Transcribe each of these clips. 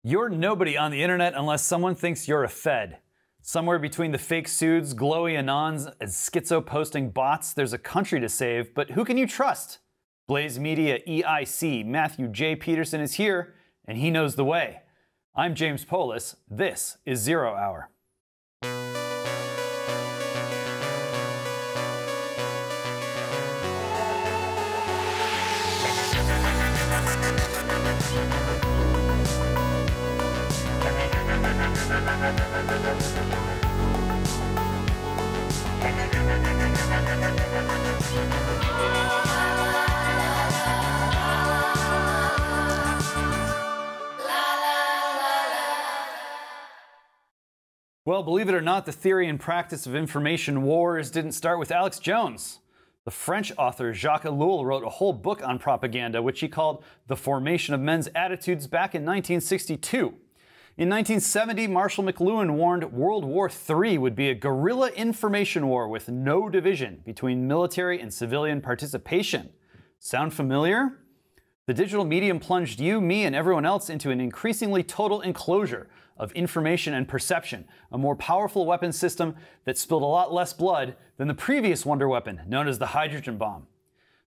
You're nobody on the internet unless someone thinks you're a Fed. Somewhere between the fake suits, glowy anons, and schizo-posting bots, there's a country to save, but who can you trust? Blazemedia EIC Matthew J. Peterson is here, and he knows the way. I'm James Poulos. This is 0 Hour. Well, believe it or not, the theory and practice of information wars didn't start with Alex Jones. The French author Jacques Ellul wrote a whole book on propaganda, which he called The Formation of Men's Attitudes, back in 1962. In 1970, Marshall McLuhan warned World War III would be a guerrilla information war with no division between military and civilian participation. Sound familiar? The digital medium plunged you, me, and everyone else into an increasingly total enclosure of information and perception, a more powerful weapon system that spilled a lot less blood than the previous wonder weapon, known as the hydrogen bomb.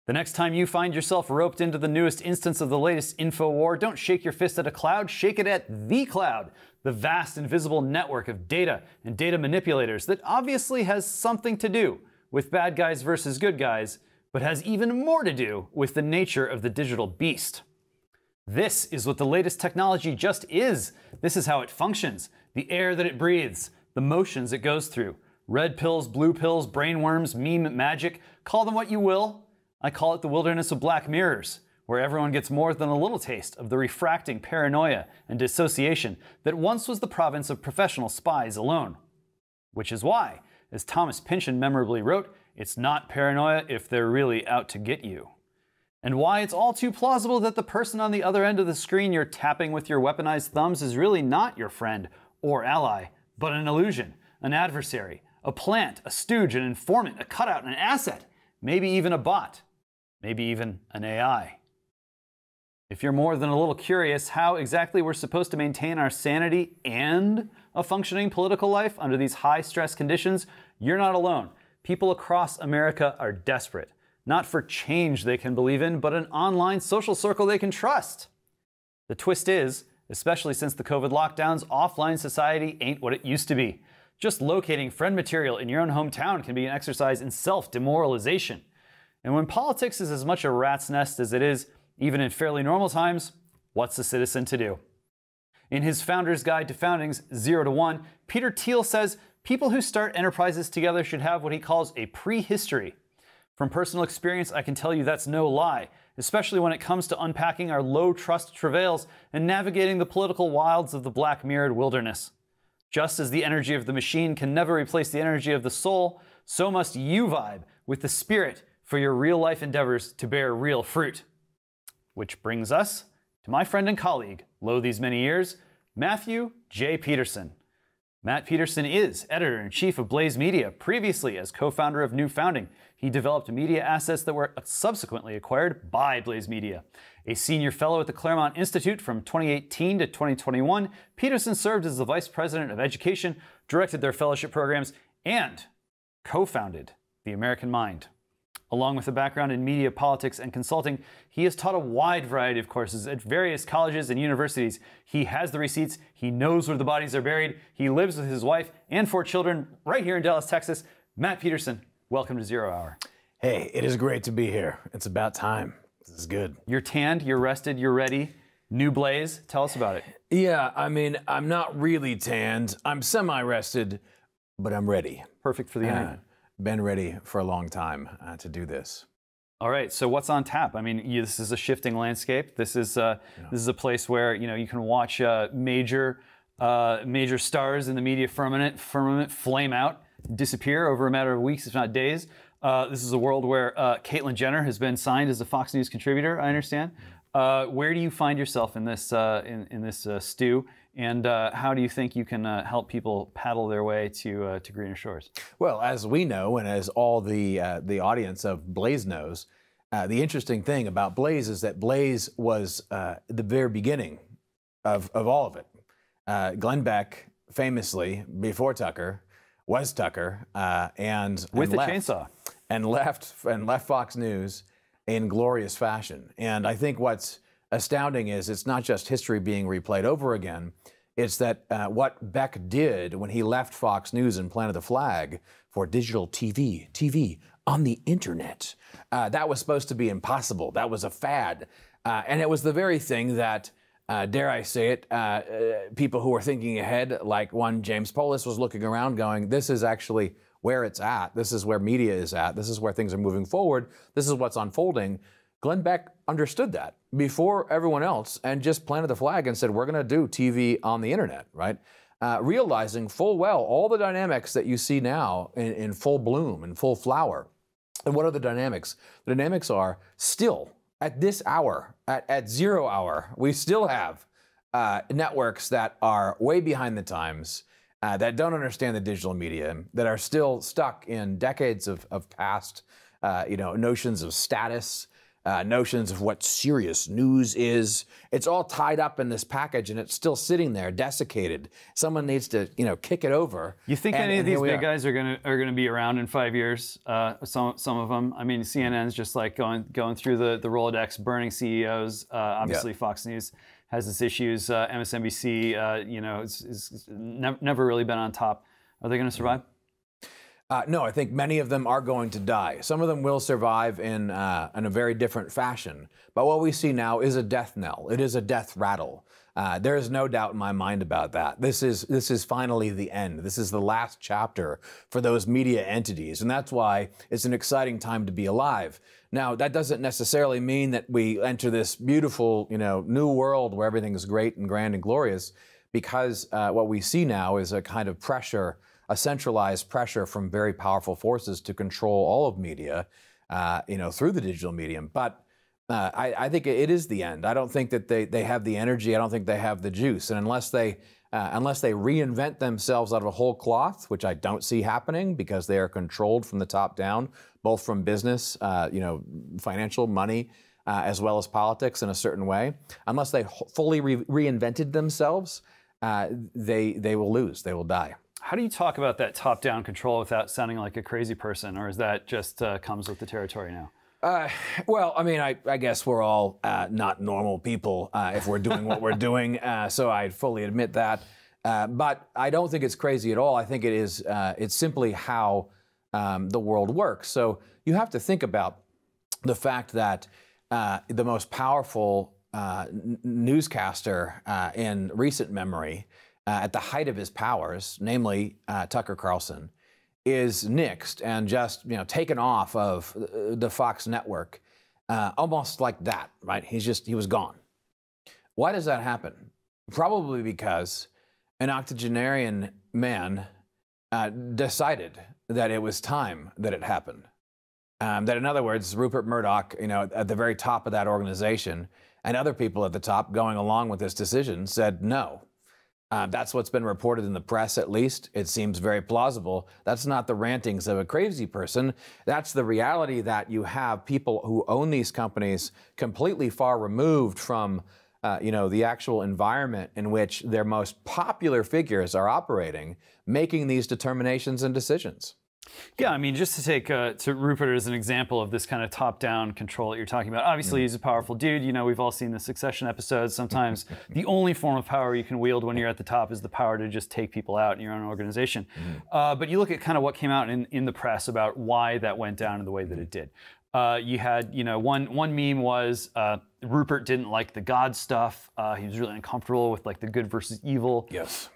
The next time you find yourself roped into the newest instance of the latest info war, don't shake your fist at a cloud, shake it at the cloud, the vast invisible network of data and data manipulators that obviously has something to do with bad guys versus good guys, but has even more to do with the nature of the digital beast. This is what the latest technology just is. This is how it functions, the air that it breathes, the motions it goes through. Red pills, blue pills, brainworms, meme magic, call them what you will. I call it the wilderness of black mirrors, where everyone gets more than a little taste of the refracting paranoia and dissociation that once was the province of professional spies alone. Which is why, as Thomas Pynchon memorably wrote, it's not paranoia if they're really out to get you. And why it's all too plausible that the person on the other end of the screen you're tapping with your weaponized thumbs is really not your friend or ally, but an illusion, an adversary, a plant, a stooge, an informant, a cutout, an asset, maybe even a bot, maybe even an AI. If you're more than a little curious how exactly we're supposed to maintain our sanity and a functioning political life under these high-stress conditions, you're not alone. People across America are desperate. Not for change they can believe in, but an online social circle they can trust. The twist is, especially since the COVID lockdowns, offline society ain't what it used to be. Just locating friend material in your own hometown can be an exercise in self-demoralization. And when politics is as much a rat's nest as it is, even in fairly normal times, what's a citizen to do? In his Founder's Guide to Foundings, 0 to 1, Peter Thiel says people who start enterprises together should have what he calls a prehistory. From personal experience, I can tell you that's no lie, especially when it comes to unpacking our low-trust travails and navigating the political wilds of the black-mirrored wilderness. Just as the energy of the machine can never replace the energy of the soul, so must you vibe with the spirit for your real-life endeavors to bear real fruit. Which brings us to my friend and colleague, lo these many years, Matthew J. Peterson. Matt Peterson is editor-in-chief of Blazemedia, previously as co-founder of New Founding. He developed media assets that were subsequently acquired by Blazemedia. A senior fellow at the Claremont Institute from 2018 to 2021, Peterson served as the vice president of education, directed their fellowship programs, and co-founded The American Mind. Along with a background in media, politics, and consulting, he has taught a wide variety of courses at various colleges and universities. He has the receipts, he knows where the bodies are buried, he lives with his wife and 4 children right here in Dallas, Texas. Matt Peterson, welcome to 0 Hour. Hey, it is great to be here. It's about time. This is good. You're tanned, you're rested, you're ready. New Blaze, tell us about it. Yeah, I mean, I'm not really tanned. I'm semi-rested, but I'm ready. Perfect for the internet. Been ready for a long time to do this. All right, so what's on tap? I mean, this is a shifting landscape. This is a place where you can watch major stars in the media firmament flame out, disappear over a matter of weeks, if not days. This is a world where Caitlyn Jenner has been signed as a Fox News contributor, I understand. Where do you find yourself in this stew? And how do you think you can help people paddle their way to greener shores? Well, as we know, and as all the audience of Blaze knows, the interesting thing about Blaze is that Blaze was the very beginning of all of it. Glenn Beck, famously, before Tucker, was Tucker, and with the left, chainsaw, and left Fox News in glorious fashion. And I think what's astounding is it's not just history being replayed over again. It's that what Beck did when he left Fox News and planted the flag for digital TV on the internet, that was supposed to be impossible. That was a fad. And it was the very thing that, dare I say it, people who were thinking ahead, like one James Poulos, was looking around going, this is actually where it's at. This is where media is at. This is where things are moving forward. This is what's unfolding. Glenn Beck understood that before everyone else and just planted the flag and said, we're going to do TV on the internet, right? Realizing full well all the dynamics that you see now in full bloom, in full flower. And what are the dynamics? The dynamics are still, at this hour, at 0 hour, we still have networks that are way behind the times, that don't understand the digital media, that are still stuck in decades of past notions of status, notions of what serious news is. It's all tied up in this package, and it's still sitting there, desiccated. Someone needs to, kick it over. You think any of these big guys are gonna be around in 5 years? Some of them. I mean, CNN's just like going through the Rolodex, burning CEOs. Obviously, Fox News has its issues. MSNBC, is never really been on top. Are they going to survive? No, I think many of them are going to die. Some of them will survive in a very different fashion. But what we see now is a death knell. It is a death rattle. There is no doubt in my mind about that. This is finally the end. This is the last chapter for those media entities. And that's why it's an exciting time to be alive. Now, that doesn't necessarily mean that we enter this beautiful, new world where everything is great and grand and glorious, because what we see now is a kind of pressure, a centralized pressure from very powerful forces to control all of media, through the digital medium. But I think it is the end. I don't think that they have the energy. I don't think they have the juice. And unless they reinvent themselves out of a whole cloth, which I don't see happening because they are controlled from the top down, both from business, financial, money, as well as politics in a certain way. Unless they fully reinvented themselves, they will lose. They will die. How do you talk about that top-down control without sounding like a crazy person, or is that just comes with the territory now? Well, I mean, I guess we're all not normal people if we're doing what we're doing, so I fully admit that. But I don't think it's crazy at all. I think it is. It's simply how the world works. So you have to think about the fact that the most powerful newscaster in recent memory, at the height of his powers, namely Tucker Carlson, is nixed and just taken off of the Fox network, almost like that, right? He was gone. Why does that happen? Probably because an octogenarian man decided that it was time that it happened. That, in other words, Rupert Murdoch, at the very top of that organization, and other people at the top going along with this decision said no. That's what's been reported in the press, at least. It seems very plausible. That's not the rantings of a crazy person. That's the reality that you have people who own these companies completely far removed from, the actual environment in which their most popular figures are operating, making these determinations and decisions. Yeah, I mean, just to take to Rupert as an example of this kind of top-down control that you're talking about. Obviously, he's a powerful dude. We've all seen the Succession episodes. Sometimes the only form of power you can wield when you're at the top is the power to just take people out in your own organization. But you look at kind of what came out in the press about why that went down in the way that it did. You had, one meme was Rupert didn't like the God stuff. He was really uncomfortable with like the good versus evil. Yes.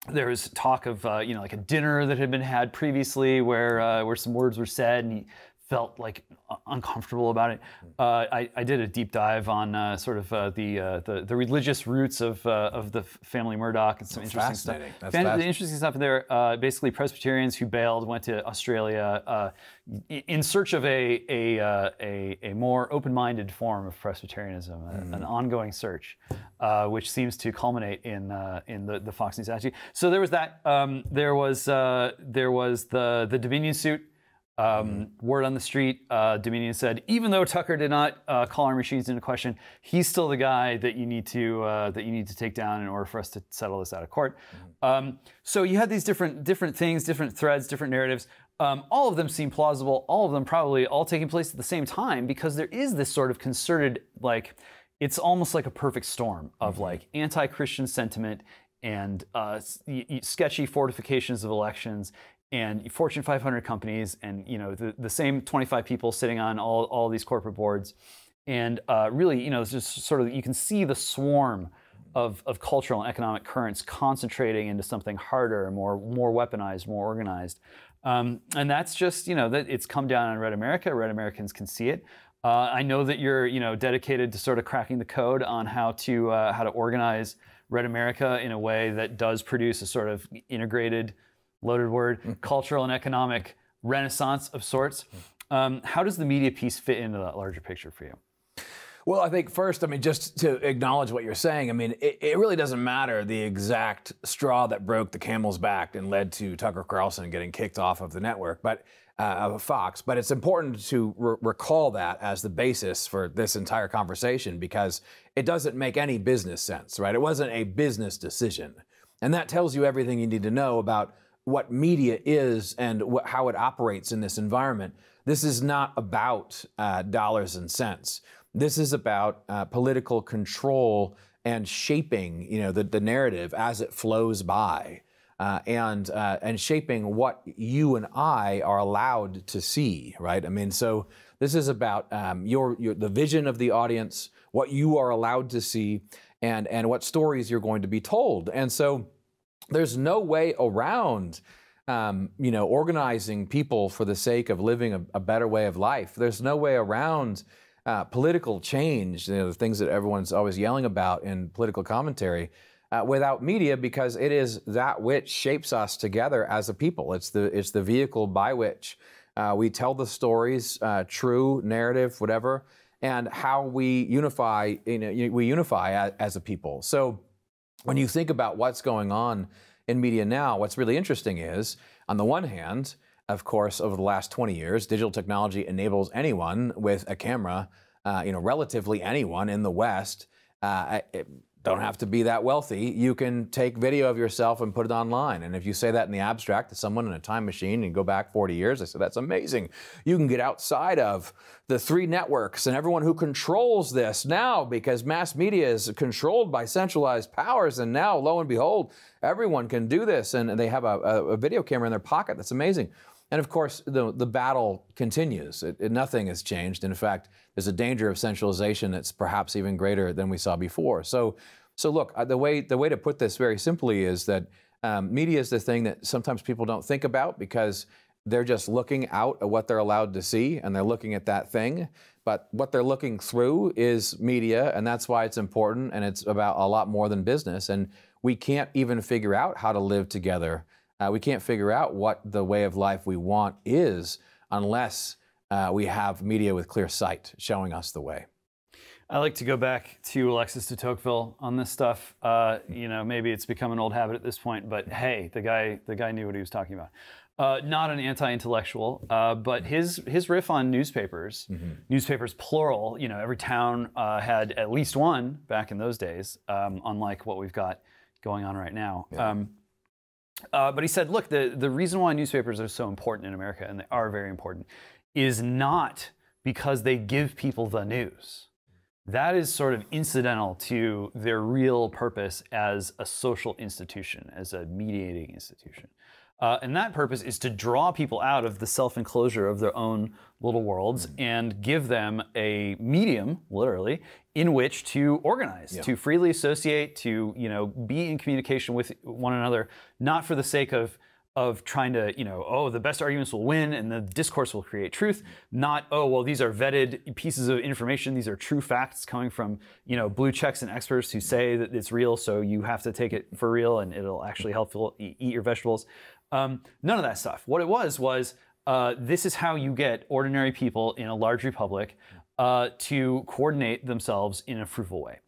There was talk of, like a dinner that had been had previously where some words were said, and he felt like uncomfortable about it. I did a deep dive on sort of the religious roots of the family Murdoch and some interesting stuff. The interesting stuff there. Basically, Presbyterians who bailed went to Australia in search of a more open-minded form of Presbyterianism, an ongoing search, which seems to culminate in the Fox News attitude. So there was that. There was the Dominion suit. Word on the street, Dominion said, even though Tucker did not call our machines into question, he's still the guy that you need to take down in order for us to settle this out of court. So you had these different things, different threads, different narratives. All of them seem plausible. All of them probably all taking place at the same time, because there is this sort of concerted, like, it's almost like a perfect storm of like anti-Christian sentiment and sketchy fortifications of elections and Fortune 500 companies, and the same 25 people sitting on all these corporate boards, and really, it's just sort of, you can see the swarm of cultural and economic currents concentrating into something harder, more weaponized, more organized, and that's just that it's come down on Red America. Red Americans can see it. I know that you're dedicated to sort of cracking the code on how to organize Red America in a way that does produce a sort of integrated, loaded word, cultural and economic renaissance of sorts. How does the media piece fit into that larger picture for you? Well, I think first, just to acknowledge what you're saying, it really doesn't matter the exact straw that broke the camel's back and led to Tucker Carlson getting kicked off of the network, but of Fox. But it's important to recall that as the basis for this entire conversation, because it doesn't make any business sense, right? It wasn't a business decision. And that tells you everything you need to know about what media is and how it operates in this environment. This is not about dollars and cents. This is about political control and shaping, the narrative as it flows by, and shaping what you and I are allowed to see, right? So this is about the vision of the audience, what you are allowed to see, and what stories you're going to be told. And so there's no way around, organizing people for the sake of living a better way of life. There's no way around political change, the things that everyone's always yelling about in political commentary, without media, because it is that which shapes us together as a people. It's the vehicle by which we tell the stories, true, narrative, whatever, and how we unify. We unify as a people. So when you think about what's going on in media now, what's really interesting is, on the one hand, of course, over the last 20 years, digital technology enables anyone with a camera, relatively anyone in the West, don't have to be that wealthy. You can take video of yourself and put it online. And if you say that in the abstract to someone in a time machine and go back 40 years, they say, that's amazing. You can get outside of the three networks and everyone who controls this now, because mass media is controlled by centralized powers. And now, lo and behold, everyone can do this. And they have a video camera in their pocket. That's amazing. And of course, the battle continues. Nothing has changed. In fact, there's a danger of centralization that's perhaps even greater than we saw before. So look, the way to put this very simply is that media is the thing that sometimes people don't think about, because they're just looking out at what they're allowed to see, and they're looking at that thing. But what they're looking through is media, and that's why it's important, and it's about a lot more than business. And we can't even figure out how to live together. We can't figure out what the way of life we want is unless we have media with clear sight showing us the way. I like to go back to Alexis de Tocqueville on this stuff. Maybe it's become an old habit at this point, but hey, the guy knew what he was talking about. Not an anti-intellectual, but his riff on newspapers, newspapers plural. Every town had at least one back in those days, unlike what we've got going on right now. Yeah. But he said, look, the reason why newspapers are so important in America, and they are very important, is not because they give people the news. That is sort of incidental to their real purpose as a social institution, as a mediating institution. And that purpose is to draw people out of the self-enclosure of their own little worlds and give them a medium, literally, in which to organize, to freely associate, to be in communication with one another, not for the sake of trying to, the best arguments will win and the discourse will create truth, not, these are vetted pieces of information, these are true facts coming from, blue checks and experts who say that it's real, so you have to take it for real and it'll actually help you eat your vegetables. None of that stuff. What it was this is how you get ordinary people in a large republic to coordinate themselves in a fruitful way.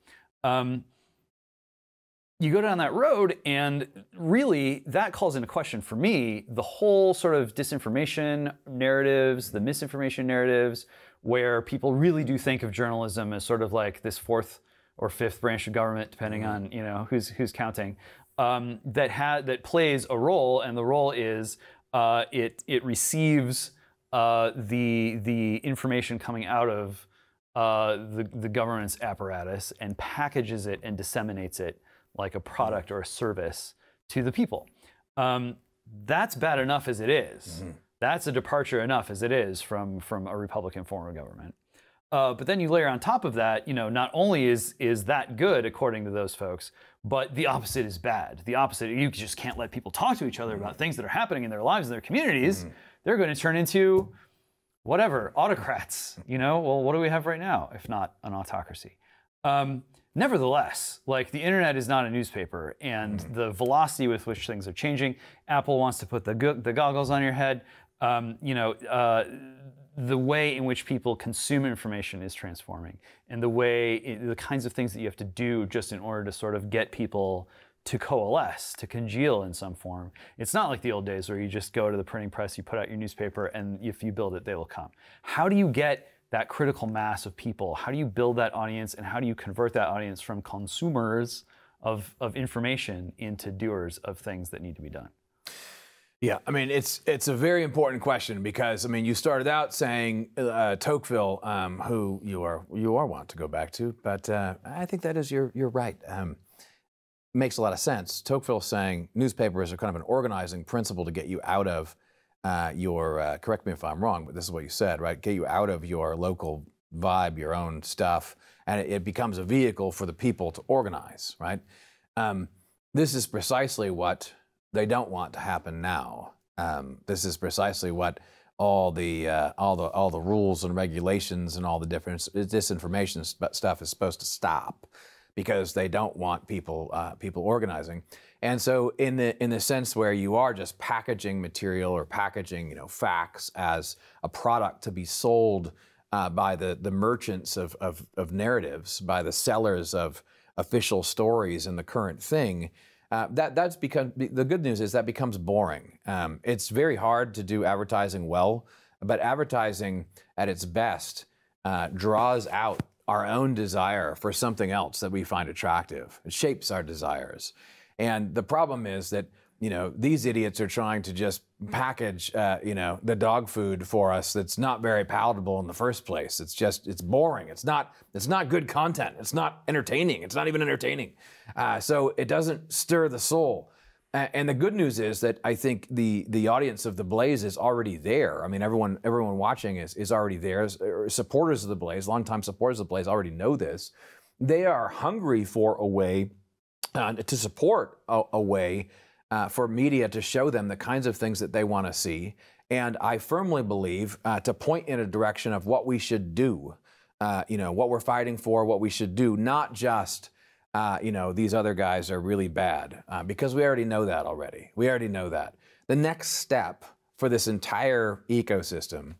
you go down that road, and really that calls into question for me the whole sort of disinformation narratives, the misinformation narratives, where people really do think of journalism as sort of like this fourth or fifth branch of government, depending on who's counting, that plays a role, and the role is it receives the information coming out of the government's apparatus and packages it and disseminates it like a product or a service to the people. That's bad enough as it is. That's a departure enough as it is from a Republican form of government. But then you layer on top of that, not only is that good according to those folks, but the opposite is bad. The opposite, you just can't let people talk to each other about things that are happening in their lives and their communities. They're going to turn into whatever, autocrats. Well, what do we have right now, if not an autocracy? Nevertheless, like, the internet is not a newspaper, and the velocity with which things are changing, Apple wants to put the goggles on your head. The way in which people consume information is transforming, and the kinds of things that you have to do just in order to sort of get people to coalesce, to congeal in some form. It's not like the old days where you just go to the printing press, you put out your newspaper, and if you build it, they will come. How do you get that critical mass of people? How do you build that audience, and how do you convert that audience from consumers of information into doers of things that need to be done? Yeah, I mean, it's a very important question, because, I mean, you started out saying Tocqueville, who you are want to go back to, but I think that is you're right. Makes a lot of sense. Tocqueville saying newspapers are kind of an organizing principle to get you out of your, correct me if I'm wrong, but this is what you said, right? Get you out of your local vibe, your own stuff, and it becomes a vehicle for the people to organize, right? This is precisely what they don't want to happen now. This is precisely what all the rules and regulations and all the different disinformation stuff is supposed to stop, because they don't want people organizing. And so in the sense where you are just packaging material or packaging facts as a product to be sold by the merchants of narratives, by the sellers of official stories and the current thing, that's become, the good news is that becomes boring. It's very hard to do advertising well, but advertising at its best draws out our own desire for something else that we find attractive. It shapes our desires. And the problem is that, these idiots are trying to just package, the dog food for us that's not very palatable in the first place. It's boring. It's not good content. It's not entertaining. It's not even entertaining. So it doesn't stir the soul. And the good news is that I think the audience of The Blaze is already there. I mean, everyone watching is already there. Supporters of The Blaze, longtime supporters of The Blaze already know this. They are hungry for a way to support a way for media to show them the kinds of things that they want to see. And I firmly believe to point in a direction of what we should do, what we're fighting for, what we should do, not just, these other guys are really bad, because we already know that already. We already know that. The next step for this entire ecosystem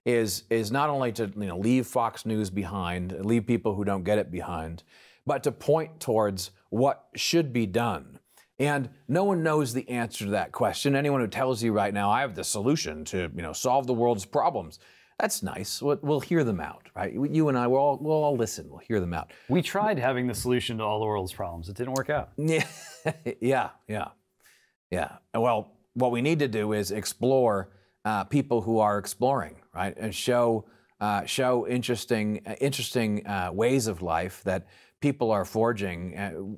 is not only to leave Fox News behind, leave people who don't get it behind, but to point towards what should be done. And no one knows the answer to that question. Anyone who tells you right now, I have the solution to solve the world's problems, that's nice. We'll hear them out, right? You and I, we'll all listen. We'll hear them out. We tried having the solution to all the world's problems. It didn't work out. Yeah. Well, what we need to do is explore people who are exploring, right, and show interesting ways of life that people are forging,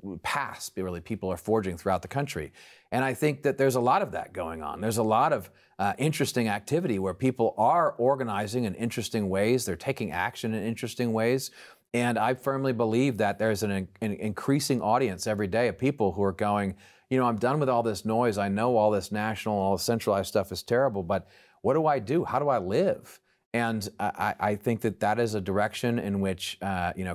people are forging throughout the country. And I think that there's a lot of that going on. There's a lot of interesting activity where people are organizing in interesting ways. They're taking action in interesting ways. And I firmly believe that there's an increasing audience every day of people who are going, I'm done with all this noise. I know all this national, all this centralized stuff is terrible, but what do I do? How do I live? And I think that is a direction in which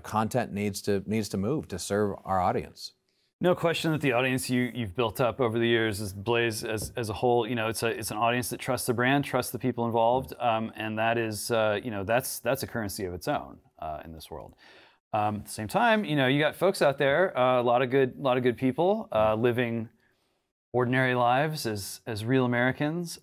content needs to move to serve our audience. No question that the audience you've built up over the years as Blaze as a whole, it's an audience that trusts the brand, trusts the people involved, and that is that's a currency of its own in this world. At the same time, you got folks out there, a lot of good people living ordinary lives as real Americans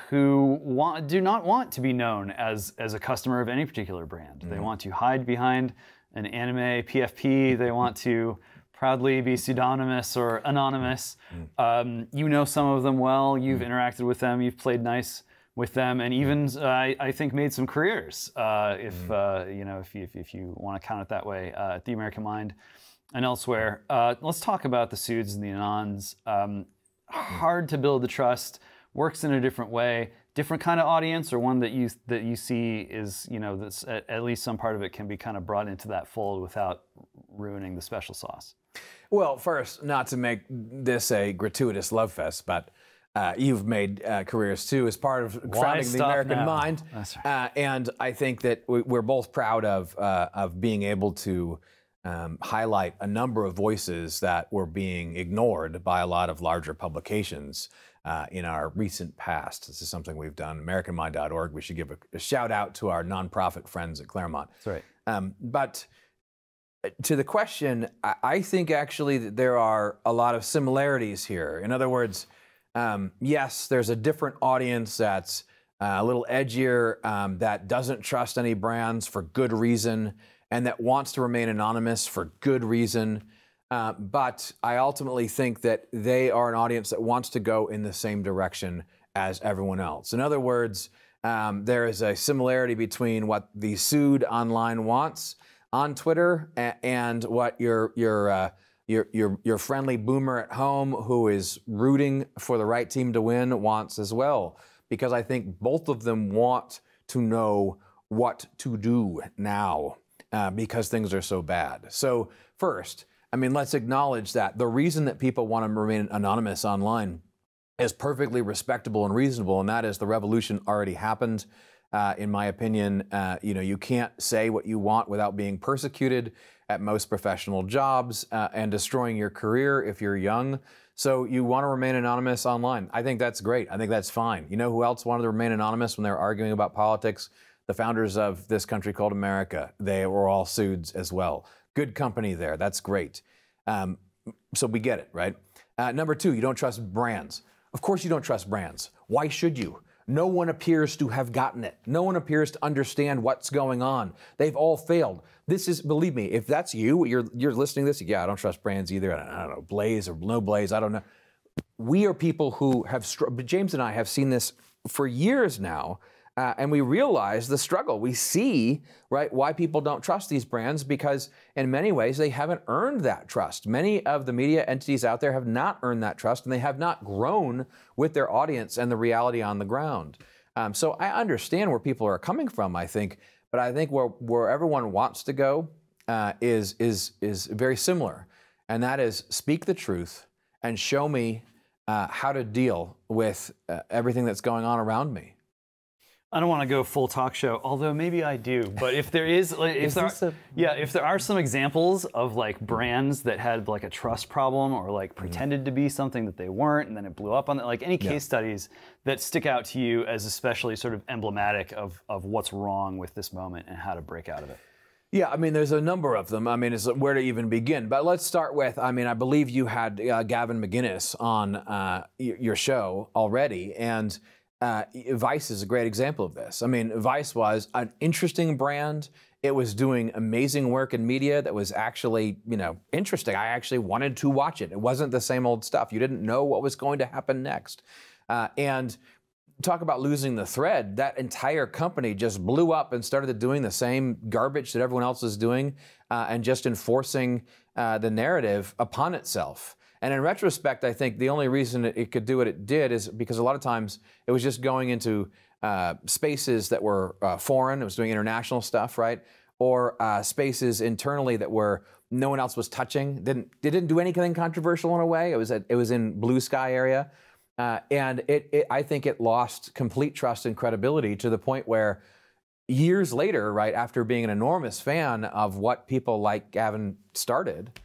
who do not want to be known as a customer of any particular brand. They want to hide behind an anime PFP. They want to proudly be pseudonymous or anonymous. You know some of them well. You've interacted with them. You've played nice with them, and even I think made some careers. If you want to count it that way, at the American Mind and elsewhere. Let's talk about the Suds and the Anons. Hard to build the trust. Works in a different way. Different kind of audience, or one that you see is that's at least some part of it can be kind of brought into that fold without ruining the special sauce. Well, first, not to make this a gratuitous love fest, but you've made careers too as part of founding the American Mind. That's right. And I think that we're both proud of being able to highlight a number of voices that were being ignored by a lot of larger publications in our recent past. This is something we've done. AmericanMind.org. We should give a shout out to our nonprofit friends at Claremont. That's right. But to the question, I think actually that there are a lot of similarities here. In other words, yes, there's a different audience that's a little edgier, that doesn't trust any brands for good reason, and that wants to remain anonymous for good reason. But I ultimately think that they are an audience that wants to go in the same direction as everyone else. In other words, there is a similarity between what the Sud online wants on Twitter and what your friendly boomer at home who is rooting for the right team to win wants as well. Because I think both of them want to know what to do now because things are so bad. So first, let's acknowledge that the reason that people want to remain anonymous online is perfectly respectable and reasonable, and that is the revolution already happened. In my opinion, you can't say what you want without being persecuted at most professional jobs and destroying your career if you're young. So you want to remain anonymous online. I think that's great. I think that's fine. You know who else wanted to remain anonymous when they were arguing about politics? The founders of this country called America. They were all Suds as well. Good company there. That's great. So we get it, right? Number two, you don't trust brands. Of course you don't trust brands. Why should you? No one appears to have gotten it. No one appears to understand what's going on. They've all failed. This is, believe me, if that's you, you're listening to this, yeah, I don't trust brands either. I don't know, Blaze or no Blaze, I don't know. We are people who have, James and I have seen this for years now, and we realize the struggle. We see, right, why people don't trust these brands because in many ways they haven't earned that trust. Many of the media entities out there have not earned that trust, and they have not grown with their audience and the reality on the ground. So I understand where people are coming from, I think, but I think where everyone wants to go is very similar, and that is speak the truth and show me how to deal with everything that's going on around me. I don't want to go full talk show, although maybe I do. But if there is, if there are some examples of like brands that had like a trust problem or like pretended to be something that they weren't, and then it blew up on it, like any case studies that stick out to you as especially sort of emblematic of what's wrong with this moment and how to break out of it. Yeah, there's a number of them. It's where to even begin. But let's start with, I believe you had Gavin McInnes on your show already, and Vice is a great example of this. Vice was an interesting brand. It was doing amazing work in media that was actually, interesting. I actually wanted to watch it. It wasn't the same old stuff. You didn't know what was going to happen next. And talk about losing the thread. That entire company just blew up and started doing the same garbage that everyone else was doing and just enforcing the narrative upon itself. And in retrospect, I think the only reason it could do what it did is because a lot of times it was just going into spaces that were foreign. It was doing international stuff, right? Or spaces internally that were no one else was touching. They didn't do anything controversial in a way. It was in blue sky area, and I think it lost complete trust and credibility to the point where years later, right after being an enormous fan of what people like Gavin started.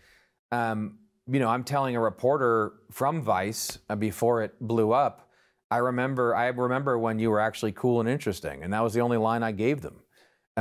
I'm telling a reporter from Vice before it blew up, I remember when you were actually cool and interesting, and that was the only line I gave them.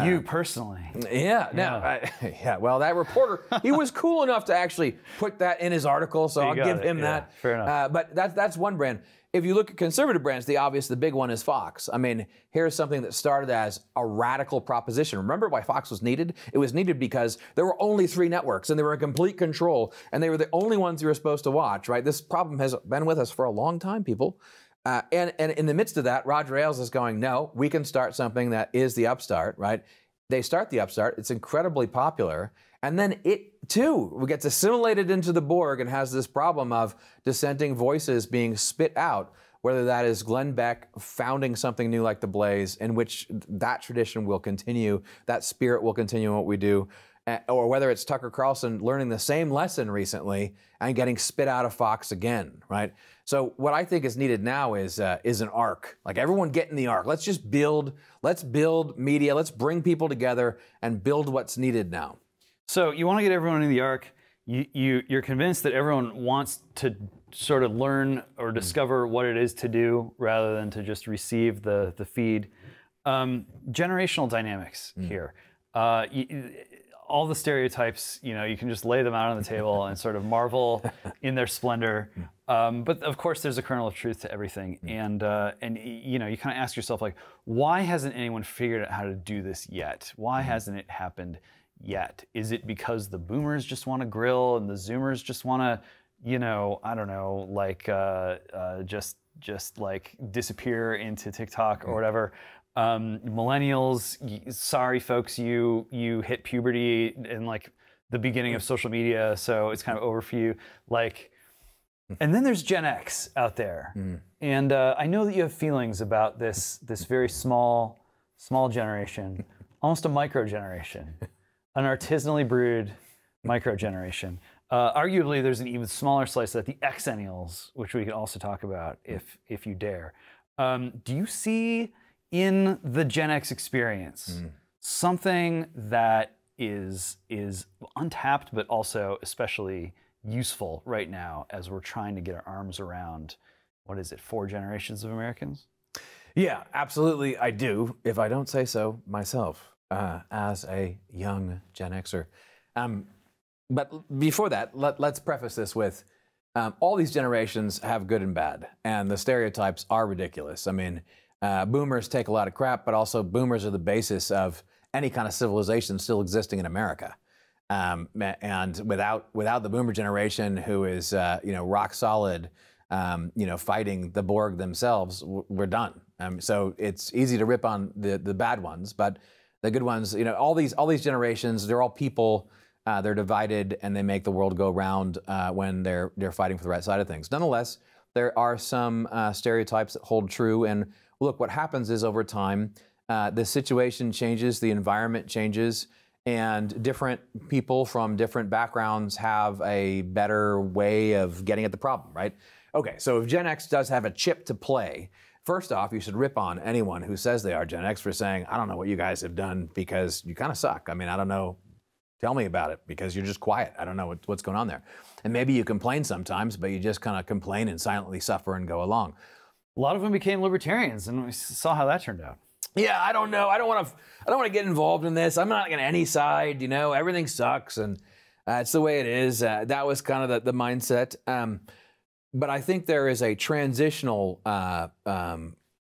You personally. Yeah, yeah. Well, that reporter, he was cool enough to actually put that in his article, so I'll give him that. Fair enough. But that's one brand. If you look at conservative brands, the big one is Fox. I mean, here's something that started as a radical proposition. Remember why Fox was needed? It was needed because there were only 3 networks, and they were in complete control, and they were the only ones you were supposed to watch, right? This problem has been with us for a long time, people. And in the midst of that, Roger Ailes is going, no, we can start something that is the upstart, right? They start the upstart. It's incredibly popular. And then it, too, gets assimilated into the Borg and has this problem of dissenting voices being spit out, whether that is Glenn Beck founding something new like The Blaze, in which that tradition will continue, that spirit will continue in what we do, or whether it's Tucker Carlson learning the same lesson recently and getting spit out of Fox again, right? So what I think is needed now is an arc. Like, everyone get in the arc. Let's just build media. Let's bring people together and build what's needed now. So you want to get everyone in the arc. You're convinced that everyone wants to sort of learn or discover what it is to do rather than to just receive the feed. Generational dynamics here. All the stereotypes, you can just lay them out on the table and sort of marvel in their splendor. But of course, there's a kernel of truth to everything. And you kind of ask yourself, like, why hasn't anyone figured out how to do this yet? Why hasn't it happened yet? Is it because the boomers just want to grill and the zoomers just want to, I don't know, like just like disappear into TikTok or whatever? Millennials, sorry folks, you hit puberty in like the beginning of social media, so it's kind of over for you. Like, and then there's Gen X out there, and I know that you have feelings about this very small generation, almost a micro generation, an artisanally brewed micro generation. Arguably, there's an even smaller slice of that, the Xennials, which we can also talk about if you dare. Do you see in the Gen X experience something that is untapped, but also especially useful right now as we're trying to get our arms around, what is it, 4 generations of Americans? Yeah, absolutely, I do, if I don't say so myself, as a young Gen Xer. But before that, let's preface this with, all these generations have good and bad, and the stereotypes are ridiculous. I mean, boomers take a lot of crap, but also boomers are the basis of any kind of civilization still existing in America. And without the boomer generation, who is rock solid, fighting the Borg themselves, we're done. So it's easy to rip on the bad ones, but the good ones, all these generations, they're all people. They're divided, and they make the world go round when they're fighting for the right side of things. Nonetheless, there are some stereotypes that hold true, and look, what happens is over time, the situation changes, the environment changes, and different people from different backgrounds have a better way of getting at the problem, right? Okay, so if Gen X does have a chip to play, first off, you should rip on anyone who says they are Gen X for saying, I don't know what you guys have done because you kind of suck. I mean, I don't know. Tell me about it because you're just quiet. I don't know what's going on there. And maybe you complain sometimes, but you just kind of complain and silently suffer and go along. A lot of them became libertarians, and we saw how that turned out. Yeah, I don't know. I don't want to get involved in this. I'm not on any side. Everything sucks, and it's the way it is. That was kind of the mindset. But I think there is a transitional,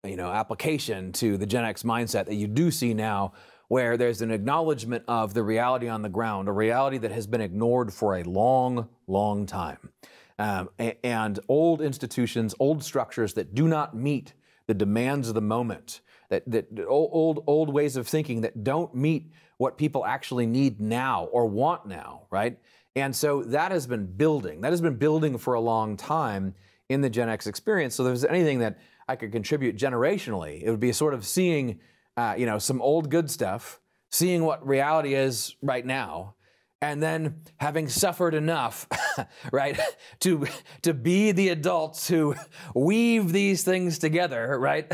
application to the Gen X mindset that you do see now, where there's an acknowledgement of the reality on the ground, a reality that has been ignored for a long, long time. And old institutions, old structures that do not meet the demands of the moment, that old ways of thinking that don't meet what people actually need now or want now, right? And so that has been building. That has been building for a long time in the Gen X experience. So if there's anything that I could contribute generationally, it would be sort of seeing some old good stuff, seeing what reality is right now, and then having suffered enough, right, to be the adults who weave these things together, right,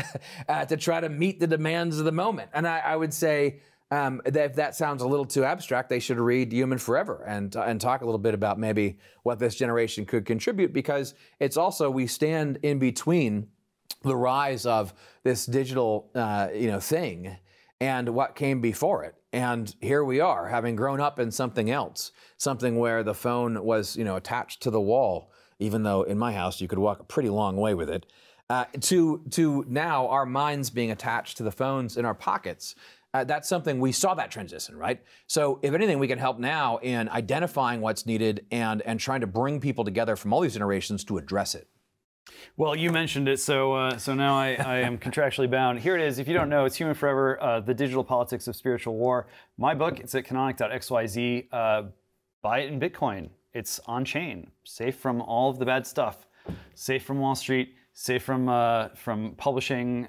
to try to meet the demands of the moment. And I would say that if that sounds a little too abstract, they should read Human Forever and talk a little bit about maybe what this generation could contribute, because it's also, we stand in between the rise of this digital, thing and what came before it. And here we are, having grown up in something else, something where the phone was, attached to the wall, even though in my house you could walk a pretty long way with it, to now our minds being attached to the phones in our pockets. That's something we saw that transition, right? So if anything, we can help now in identifying what's needed and trying to bring people together from all these generations to address it. Well, you mentioned it, so now I am contractually bound. Here it is. If you don't know, it's Human Forever, The Digital Politics of Spiritual War. My book, it's at canonic.xyz. Buy it in Bitcoin. It's on chain, safe from all of the bad stuff, safe from Wall Street, safe from publishing,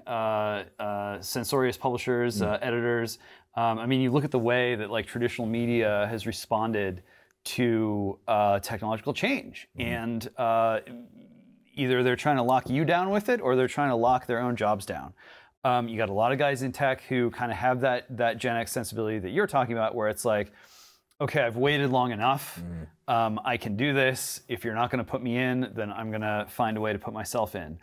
censorious publishers, editors. I mean, you look at the way that like traditional media has responded to technological change, and either they're trying to lock you down with it or they're trying to lock their own jobs down. You got a lot of guys in tech who kind of have that Gen X sensibility that you're talking about, where it's like, okay, I've waited long enough. I can do this. If you're not going to put me in, then I'm going to find a way to put myself in.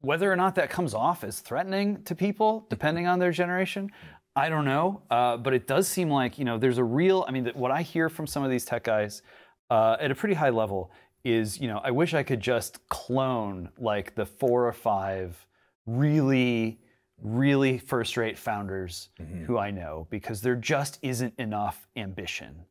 Whether or not that comes off as threatening to people, depending on their generation, I don't know. But it does seem like, there's a real, what I hear from some of these tech guys at a pretty high level is, I wish I could just clone like the 4 or 5 really first-rate founders who I know, because there just isn't enough ambition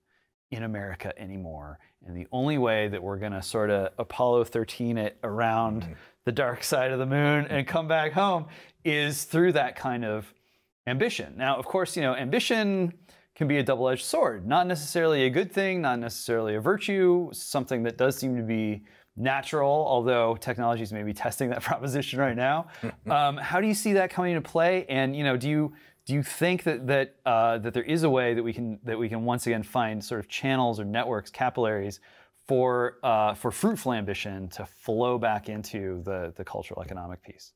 in America anymore. And the only way that we're gonna sort of Apollo 13 it around the dark side of the moon and come back home is through that kind of ambition. Now, of course, ambition can be a double-edged sword. Not necessarily a good thing, not necessarily a virtue, something that does seem to be natural, although technology is maybe testing that proposition right now. How do you see that coming into play? And do you think that there is a way that we can once again find sort of channels or networks, capillaries for fruitful ambition to flow back into the cultural economic piece?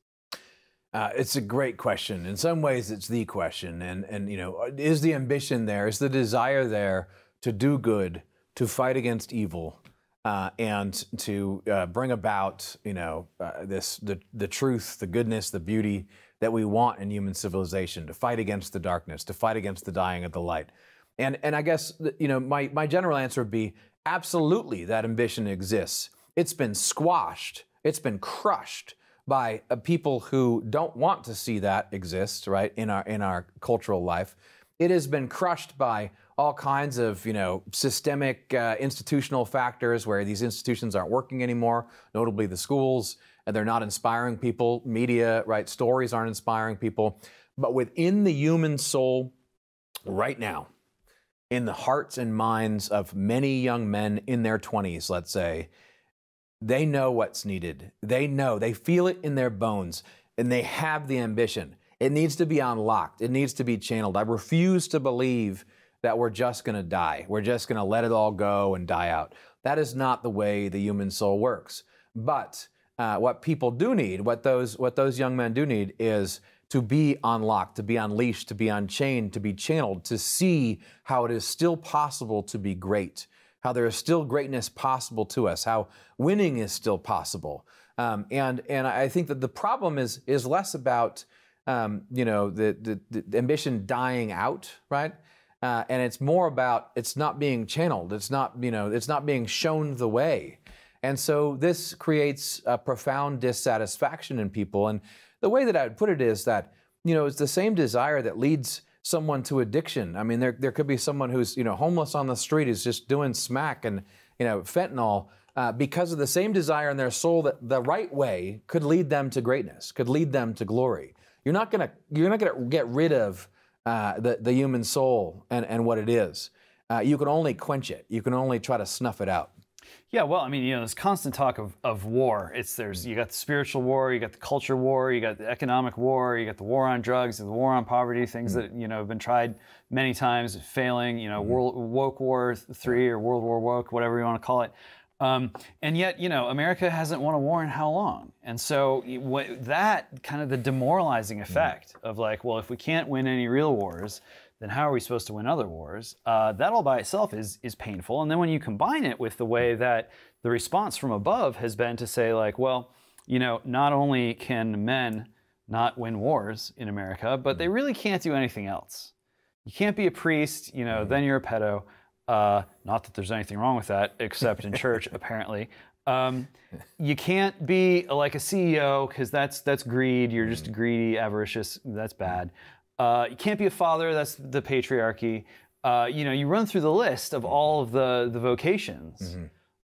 It's a great question. In some ways, it's the question. And is the ambition there? Is the desire there to do good, to fight against evil, and to bring about the truth, the goodness, the beauty that we want in human civilization, to fight against the darkness, to fight against the dying of the light? And I guess my general answer would be absolutely that ambition exists. It's been squashed. It's been crushed by people who don't want to see that exist, right, in our cultural life. It has been crushed by all kinds of, systemic institutional factors where these institutions aren't working anymore, notably the schools, and they're not inspiring people. Media, right, stories aren't inspiring people. But within the human soul right now, in the hearts and minds of many young men in their 20s, let's say, they know what's needed. They feel it in their bones, and they have the ambition. It needs to be unlocked. It needs to be channeled. I refuse to believe that we're just going to die. We're just going to let it all go and die out. That is not the way the human soul works. But what people do need, what those young men do need, is to be unlocked, to be unleashed, to be unchained, to be channeled, to see how it is still possible to be great, how there is still greatness possible to us, how winning is still possible. And I think that the problem is less about the ambition dying out, right? And it's more about it's not being channeled. It's not being shown the way. And so this creates a profound dissatisfaction in people. And the way that I would put it is that, it's the same desire that leads someone to addiction. I mean, there could be someone who's, homeless on the street, who's just doing smack and, fentanyl, because of the same desire in their soul that the right way could lead them to greatness, could lead them to glory. You're not gonna get rid of the human soul and what it is. You can only quench it. You can only try to snuff it out. Yeah, well, there's constant talk of war. You got the spiritual war, you got the culture war, you got the economic war, you got the war on drugs, the war on poverty, things that have been tried many times, failing. Woke War 3 or World War Woke, whatever you want to call it. And yet, America hasn't won a war in how long? And so that kind of the demoralizing effect of like, well, if we can't win any real wars, then how are we supposed to win other wars? That all by itself is painful. And then when you combine it with the way that the response from above has been to say like, well, not only can men not win wars in America, but they really can't do anything else. You can't be a priest, then you're a pedo. Not that there's anything wrong with that, except in church, apparently. You can't be like a CEO, because that's greed. You're just greedy, avaricious. That's bad. You can't be a father. That's the patriarchy. You run through the list of all of the vocations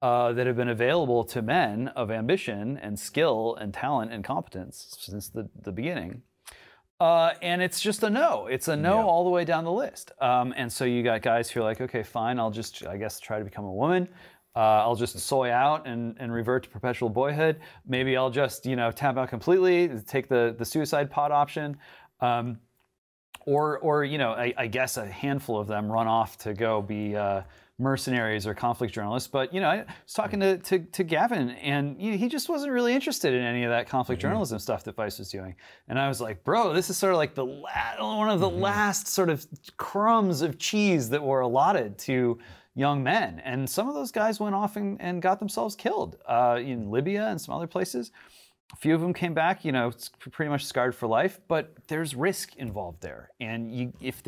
that have been available to men of ambition and skill and talent and competence since the beginning. And it's just a no. It's a no all the way down the list. And so you got guys who are like, okay, fine, I'll just, I guess, try to become a woman. I'll just soy out and revert to perpetual boyhood. Maybe I'll just, tap out completely, take the suicide pod option. Or I guess a handful of them run off to go be mercenaries or conflict journalists. But, I was talking to Gavin, and he just wasn't really interested in any of that conflict journalism stuff that Vice was doing. And I was like, bro, this is sort of like one of the last sort of crumbs of cheese that were allotted to young men. And some of those guys went off and got themselves killed in Libya and some other places. A few of them came back, it's pretty much scarred for life, but there's risk involved there. And if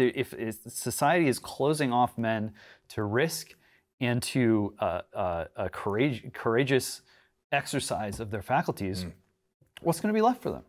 society is closing off men to risk and to a courageous exercise of their faculties, what's going to be left for them?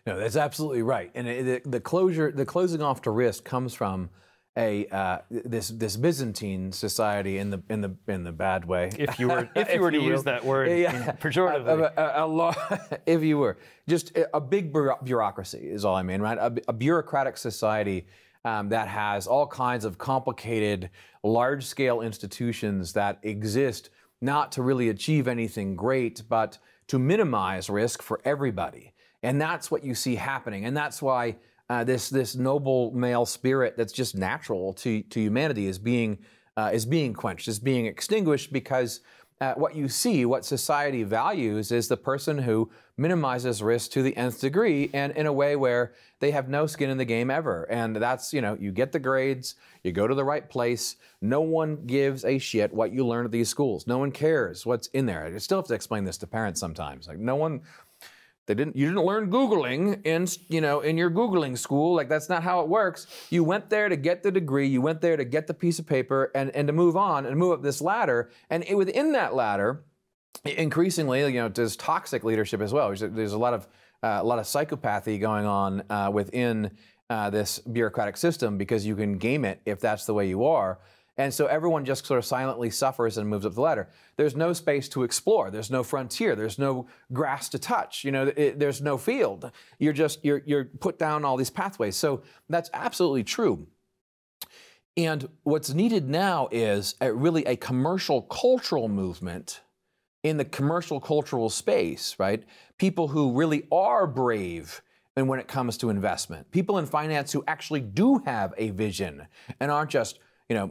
No, that's absolutely right. And the closing off to risk comes from this Byzantine society in the bad way. If you were to use that word pejoratively, if you were, just a big bureaucracy is all I mean, right? A bureaucratic society that has all kinds of complicated, large-scale institutions that exist not to really achieve anything great, but to minimize risk for everybody. And that's what you see happening, and that's why. This noble male spirit that's just natural to humanity is being quenched, is being extinguished, because what society values is the person who minimizes risk to the nth degree, and in a way where they have no skin in the game ever. And that's, you get the grades, you go to the right place, no one gives a shit what you learn at these schools. No one cares what's in there. I still have to explain this to parents sometimes. Like, no one... You didn't learn Googling in your Googling school. Like, that's not how it works. You went there to get the degree. You went there to get the piece of paper and to move on and move up this ladder. And within that ladder, increasingly, there's toxic leadership as well. There's a lot of psychopathy going on within this bureaucratic system, because you can game it if that's the way you are. And so everyone just sort of silently suffers and moves up the ladder. There's no space to explore. There's no frontier. There's no grass to touch. There's no field. You're put down all these pathways. So that's absolutely true. And what's needed now is really a commercial cultural movement in the commercial cultural space, right? People who really are brave and when it comes to investment. People in finance who actually do have a vision and aren't just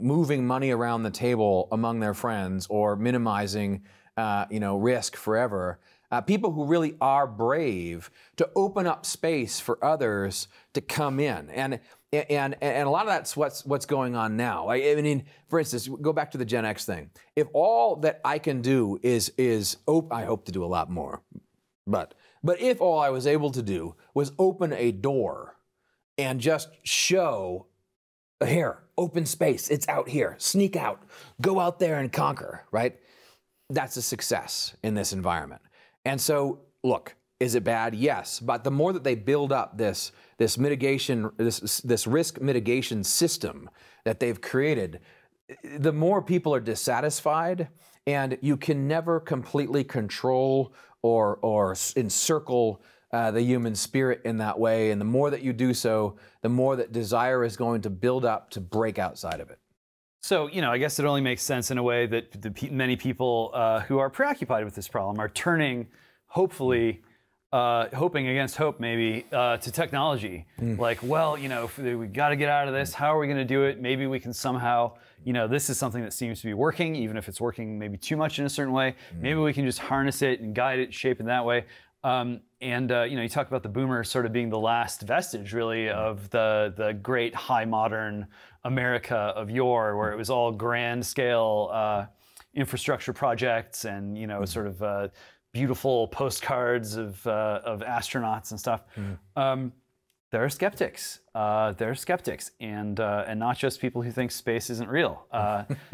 moving money around the table among their friends or minimizing, risk forever. People who really are brave to open up space for others to come in, and a lot of that's what's going on now. I mean, for instance, go back to the Gen X thing. If all that I can do is I hope to do a lot more, but if all I was able to do was open a door and just show. Here, open space, it's out here, sneak out, go out there and conquer, right? That's a success in this environment. And so, look, is it bad? Yes, but the more that they build up this mitigation, this risk mitigation system that they've created, the more people are dissatisfied, and you can never completely control or encircle the human spirit in that way. And the more that you do so, the more that desire is going to build up to break outside of it. So, I guess it only makes sense in a way that many people who are preoccupied with this problem are turning, hopefully, hoping against hope maybe, to technology. Like, well, we got to get out of this. How are we going to do it? Maybe we can somehow, this is something that seems to be working, even if it's working maybe too much in a certain way. Maybe we can just harness it and guide it, shape it that way. You talk about the boomers sort of being the last vestige, really, of the great high modern America of yore, where it was all grand scale infrastructure projects and sort of beautiful postcards of astronauts and stuff. There are skeptics. And not just people who think space isn't real.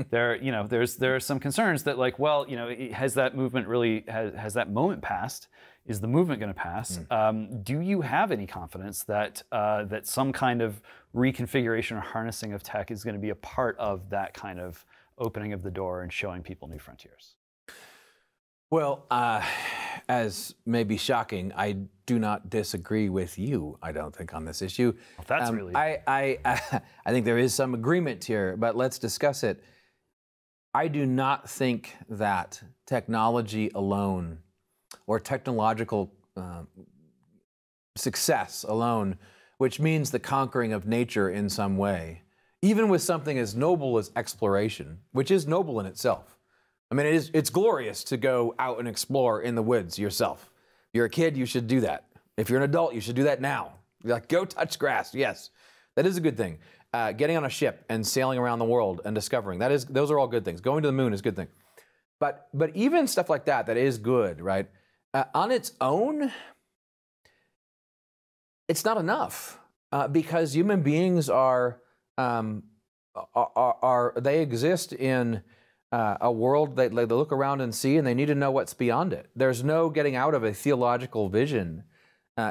There are some concerns that, like, well, has that movement really has that moment passed? Is the movement going to pass? Do you have any confidence that that some kind of reconfiguration or harnessing of tech is going to be a part of that kind of opening of the door and showing people new frontiers? Well, as may be shocking, I do not disagree with you, I don't think, on this issue. Well, that's really... I think there is some agreement here, but let's discuss it. I do not think that technology alone or technological success alone, which means the conquering of nature in some way, even with something as noble as exploration, which is noble in itself. I mean, it's glorious to go out and explore in the woods yourself. If you're a kid, you should do that. If you're an adult, you should do that now. Like, go touch grass. Yes, that is a good thing. Getting on a ship and sailing around the world and discovering, those are all good things. Going to the moon is a good thing. But even stuff like that is good, right? On its own, it's not enough because human beings they exist in a world that they look around and see, and they need to know what's beyond it. There's no getting out of a theological vision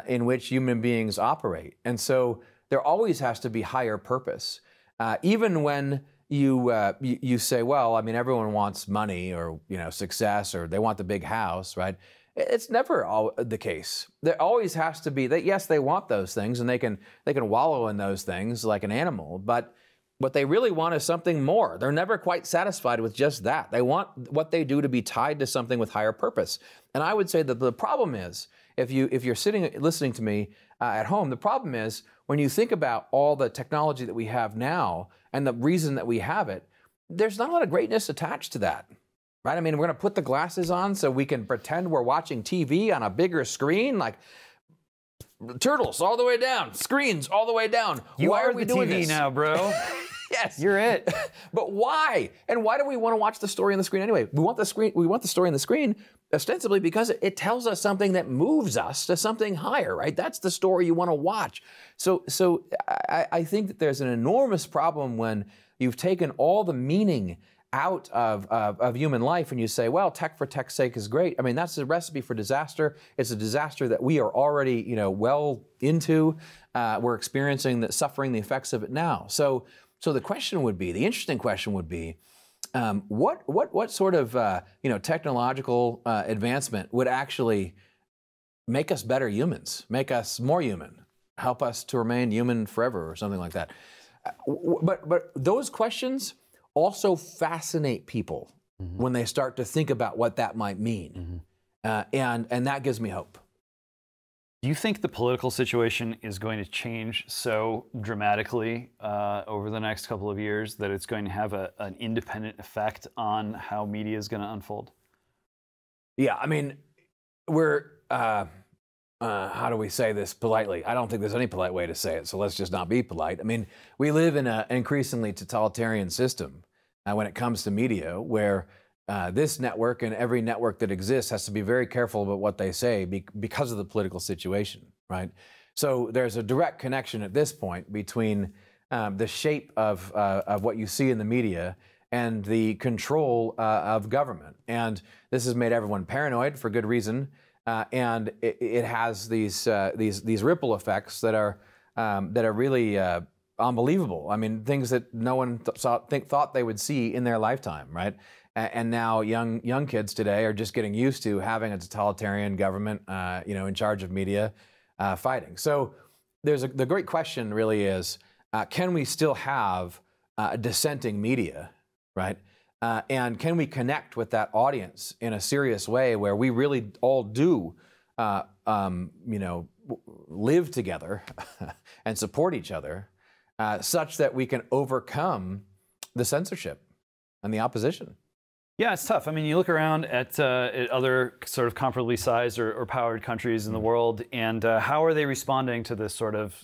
in which human beings operate, and so there always has to be higher purpose. Even when you say, well, I mean, everyone wants money or success, or they want the big house, right? It's never the case. There always has to be that. Yes, they want those things, and they can wallow in those things like an animal. But what they really want is something more. They're never quite satisfied with just that. They want what they do to be tied to something with higher purpose. And I would say that the problem is, if you're sitting listening to me at home, the problem is when you think about all the technology that we have now and the reason that we have it, there's not a lot of greatness attached to that. Right? I mean, we're going to put the glasses on so we can pretend we're watching TV on a bigger screen, like turtles all the way down, screens all the way down. Why are we doing TV this now, bro? Yes, you're it. But why? And why do we want to watch the story on the screen anyway? We want the story on the screen ostensibly because it tells us something that moves us to something higher, right? That's the story you want to watch. So I think that there's an enormous problem when you've taken all the meaning out of human life and you say, well, tech for tech's sake is great. I mean, that's a recipe for disaster. It's a disaster that we are already, well into. We're experiencing suffering the effects of it now. So the question would be, the interesting question would be, what sort of technological advancement would actually make us better humans, make us more human, help us to remain human forever, or something like that? But those questions also fascinate people when they start to think about what that might mean, and that gives me hope. Do you think the political situation is going to change so dramatically over the next couple of years that it's going to have an independent effect on how media is going to unfold? Yeah, I mean, we're, how do we say this politely? I don't think there's any polite way to say it, so let's just not be polite. I mean, we live in an increasingly totalitarian system when it comes to media, where this network and every network that exists has to be very careful about what they say because of the political situation, right? So there's a direct connection at this point between the shape of what you see in the media and the control of government. And this has made everyone paranoid for good reason. And it has these ripple effects that are really unbelievable. I mean, things that no one thought they would see in their lifetime, right? And now young kids today are just getting used to having a totalitarian government, in charge of media, fighting. So the great question really is, can we still have dissenting media, right? And can we connect with that audience in a serious way where we really all do, live together and support each other, such that we can overcome the censorship and the opposition? Yeah, it's tough. I mean, you look around at other sort of comparably sized or powered countries in the world, and how are they responding to this sort of,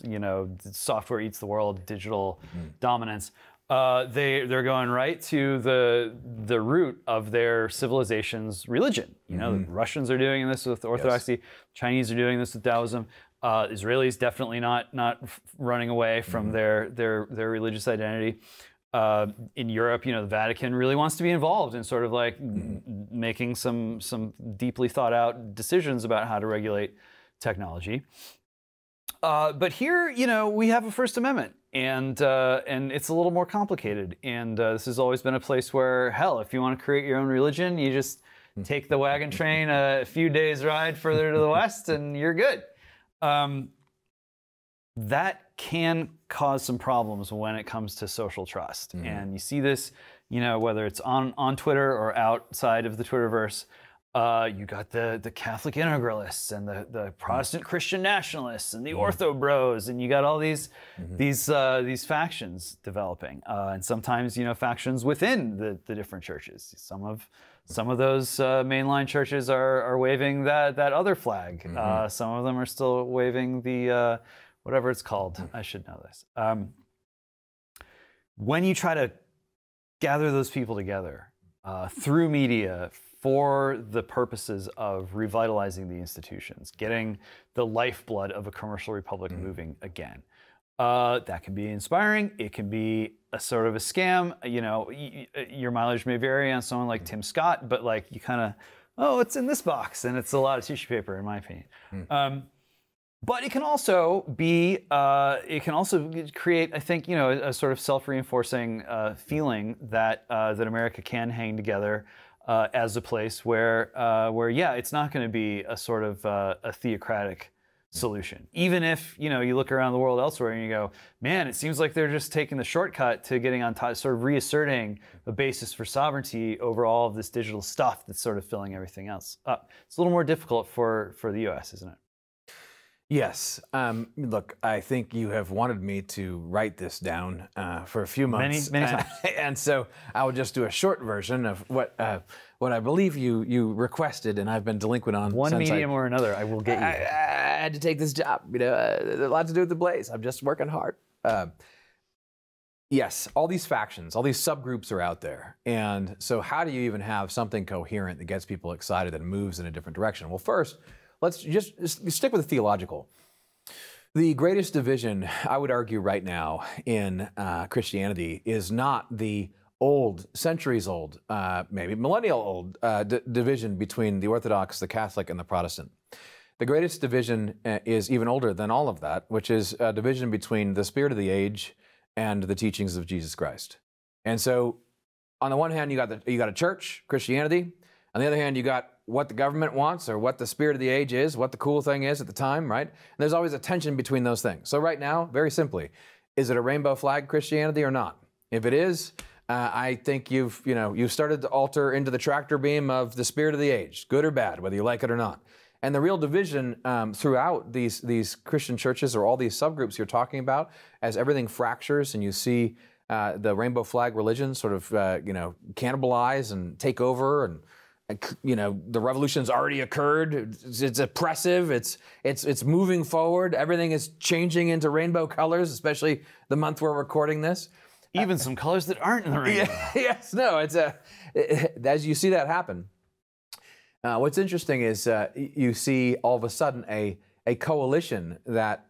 software eats the world, digital dominance? They're going right to the root of their civilization's religion. You know, the Russians are doing this with Orthodoxy, Chinese are doing this with Taoism. Israelis definitely not running away from their religious identity. In Europe, you know, the Vatican really wants to be involved in sort of like making some deeply thought out decisions about how to regulate technology. But here, you know, we have a First Amendment, and it's a little more complicated. And this has always been a place where, hell, if you want to create your own religion, you just take the wagon train a few days ride further to the west, and you're good. That can cause some problems when it comes to social trust. And you see this, you know, whether it's on Twitter or outside of the Twitterverse. You got the Catholic integralists and the Protestant Christian nationalists and the Ortho Bros, and you got all these factions developing, and sometimes, you know, factions within the different churches. Some of those mainline churches are waving that other flag. Some of them are still waving the whatever it's called. I should know this. When you try to gather those people together through media for the purposes of revitalizing the institutions, getting the lifeblood of a commercial republic moving again, that can be inspiring. It can be a sort of a scam. You know, your mileage may vary on someone like Tim Scott, but like you kind of, oh, it's in this box, and it's a lot of tissue paper, in my opinion. But it can also be, it can also create, I think, you know, a sort of self-reinforcing feeling that that America can hang together as a place where yeah, it's not going to be a sort of a theocratic solution. Even if, you know, you look around the world elsewhere and you go, man, it seems like they're just taking the shortcut to getting on top, sort of reasserting a basis for sovereignty over all of this digital stuff that's sort of filling everything else up. It's a little more difficult for the U.S., isn't it? Yes. Look, I think you have wanted me to write this down for a few months. Many times. And so I will just do a short version of what I believe you requested, and I've been delinquent on. One medium or another, I will get you. I had to take this job. You know, a lot to do with the Blaze. I'm just working hard. Yes, all these factions, all these subgroups are out there. And so how do you even have something coherent that gets people excited and moves in a different direction? Well, first, let's just stick with the theological. The greatest division, I would argue right now, in Christianity is not the old, centuries old, maybe millennial old division between the Orthodox, the Catholic, and the Protestant. The greatest division is even older than all of that, which is a division between the spirit of the age and the teachings of Jesus Christ. And so, on the one hand, you got a church, Christianity. On the other hand, you got what the government wants or what the spirit of the age is, what the cool thing is at the time, right? And there's always a tension between those things. So right now, very simply, is it a rainbow flag Christianity or not? If it is, I think you've started to alter into the tractor beam of the spirit of the age, good or bad, whether you like it or not. And the real division throughout these Christian churches or all these subgroups you're talking about, as everything fractures and you see the rainbow flag religion sort of cannibalize and take over, and the revolution's already occurred. It's oppressive. It's moving forward. Everything is changing into rainbow colors, especially the month we're recording this. Even some colors that aren't in the rainbow. Yes, no. As you see that happen. What's interesting is you see all of a sudden a coalition that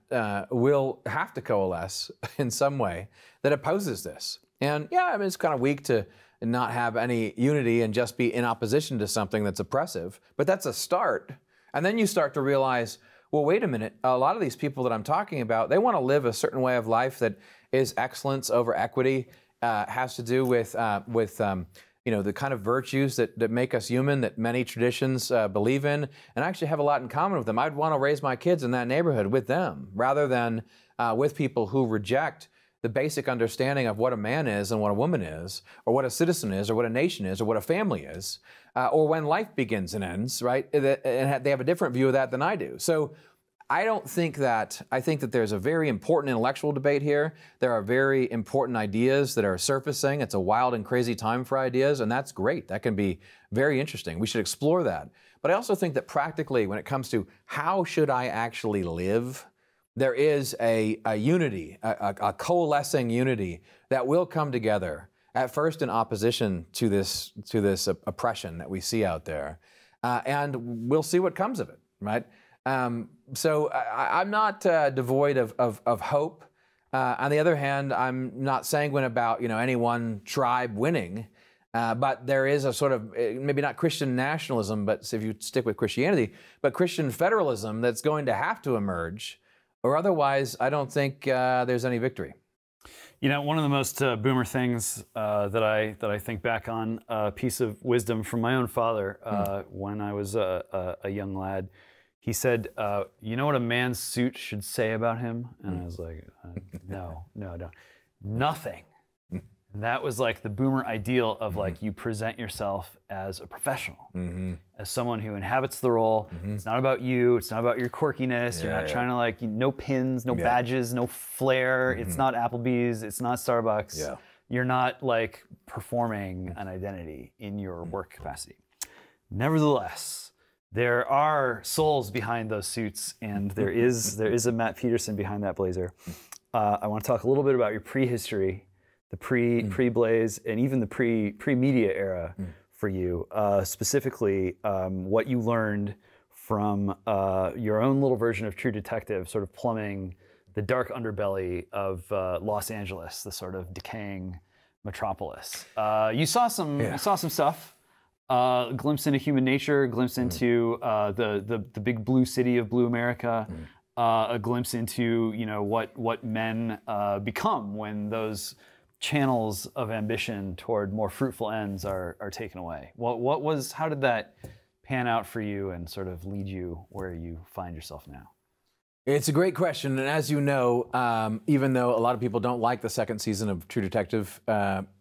will have to coalesce in some way that opposes this. And yeah, I mean, it's kind of weak to not have any unity and just be in opposition to something that's oppressive, but that's a start. And then you start to realize, well, wait a minute, a lot of these people that I'm talking about, they want to live a certain way of life that is excellence over equity, has to do with the kind of virtues that make us human, that many traditions believe in, and actually have a lot in common with them. I'd want to raise my kids in that neighborhood with them, rather than with people who reject the basic understanding of what a man is and what a woman is, or what a citizen is, or what a nation is, or what a family is, or when life begins and ends, right? And they have a different view of that than I do. So I think that there's a very important intellectual debate here. There are very important ideas that are surfacing. It's a wild and crazy time for ideas, and that's great. That can be very interesting. We should explore that. But I also think that practically, when it comes to how should I actually live, there is a unity, a coalescing unity that will come together at first in opposition to this oppression that we see out there, and we'll see what comes of it, right? So I'm not devoid of hope. On the other hand, I'm not sanguine about any one tribe winning, but there is a sort of maybe not Christian nationalism, but if you stick with Christianity, but Christian federalism that's going to have to emerge, or otherwise, I don't think there's any victory. One of the most boomer things that I think back on, a piece of wisdom from my own father when I was a young lad. He said, "You know what a man's suit should say about him?" And I was like, "No, nothing." And that was like the boomer ideal of like you present yourself as a professional, as someone who inhabits the role. It's not about you. It's not about your quirkiness. You're not trying to like no pins, no badges, no flair. It's not Applebee's. It's not Starbucks. You're not like performing an identity in your work capacity. Nevertheless, there are souls behind those suits, and there is a Matt Peterson behind that blazer. I want to talk a little bit about your prehistory, the pre-Blaze, and even the pre-media era for you. Specifically, what you learned from your own little version of True Detective, sort of plumbing the dark underbelly of Los Angeles, the sort of decaying metropolis. You saw some stuff. A glimpse into human nature, a glimpse into the big blue city of blue America, a glimpse into what men become when those channels of ambition toward more fruitful ends are taken away. How did that pan out for you and sort of lead you where you find yourself now? It's a great question, and as you know, even though a lot of people don't like the second season of True Detective,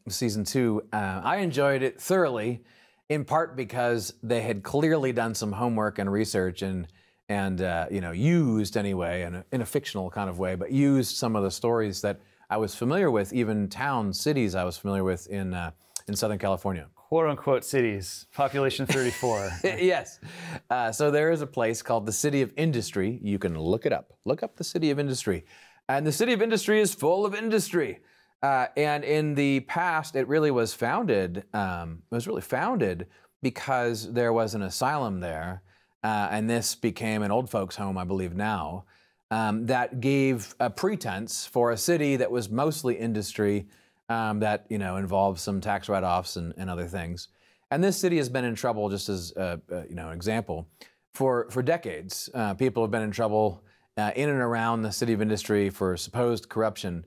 season 2, I enjoyed it thoroughly. In part because they had clearly done some homework and research and used anyway in a fictional kind of way, but used some of the stories that I was familiar with, even towns, cities I was familiar with in Southern California. Quote unquote cities, population 34. Yes. So there is a place called the City of Industry. You can look it up. Look up the City of Industry. And the City of Industry is full of industry. And in the past, it really was founded. Because there was an asylum there, and this became an old folks' home, I believe now, that gave a pretense for a city that was mostly industry, that involved some tax write-offs and other things. And this city has been in trouble, just as an example, for decades. People have been in trouble in and around the City of Industry for supposed corruption.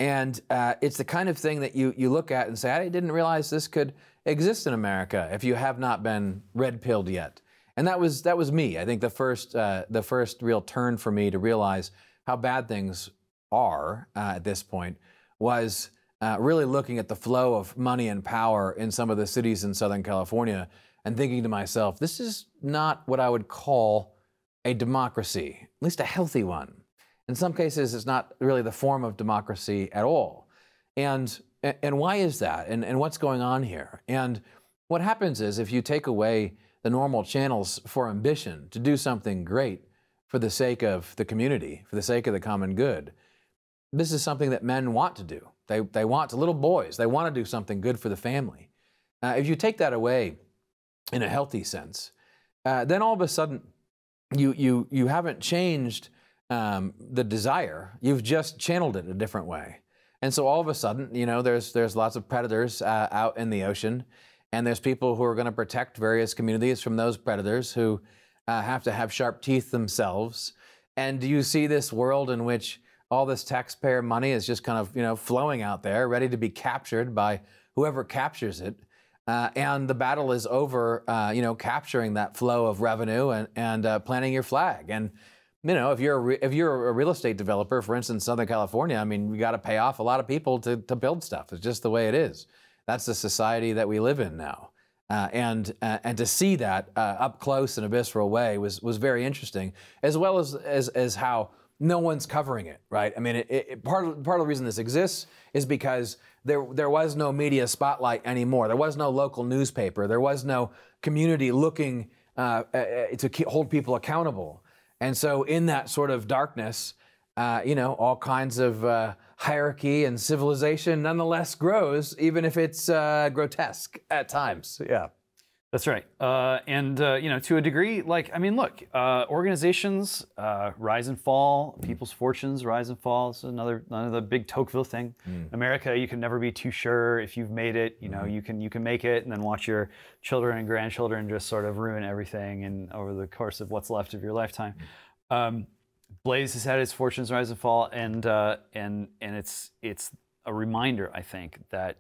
And it's the kind of thing that you look at and say, I didn't realize this could exist in America if you have not been red-pilled yet. And that was me. I think the first real turn for me to realize how bad things are at this point was really looking at the flow of money and power in some of the cities in Southern California and thinking to myself, this is not what I would call a democracy, at least a healthy one. In some cases, it's not really the form of democracy at all. And why is that? And what's going on here? And what happens is if you take away the normal channels for ambition to do something great for the sake of the community, for the sake of the common good, this is something that men want to do. They want, little boys, they want to do something good for the family. If you take that away in a healthy sense, then all of a sudden you haven't changed the desire, you've just channeled it a different way. And so all of a sudden, there's lots of predators out in the ocean, and there's people who are going to protect various communities from those predators who have to have sharp teeth themselves. And do you see this world in which all this taxpayer money is just kind of, flowing out there, ready to be captured by whoever captures it? And the battle is over, capturing that flow of revenue and planting your flag. And if you're a real estate developer, for instance, Southern California, I mean, you got to pay off a lot of people to build stuff. It's just the way it is. That's the society that we live in now. And to see that up close in a visceral way was very interesting, as well as how no one's covering it, right? I mean, part of the reason this exists is because there was no media spotlight anymore. There was no local newspaper. There was no community looking to hold people accountable. And so in that sort of darkness, all kinds of hierarchy and civilization nonetheless grows, even if it's grotesque at times. Yeah. That's right. To a degree, look, organizations rise and fall. People's fortunes rise and fall. It's another big Tocqueville thing. America, you can never be too sure if you've made it. You can make it, and then watch your children and grandchildren just sort of ruin everything, and over the course of what's left of your lifetime. Blaze has had its fortunes rise and fall, and it's a reminder, I think, that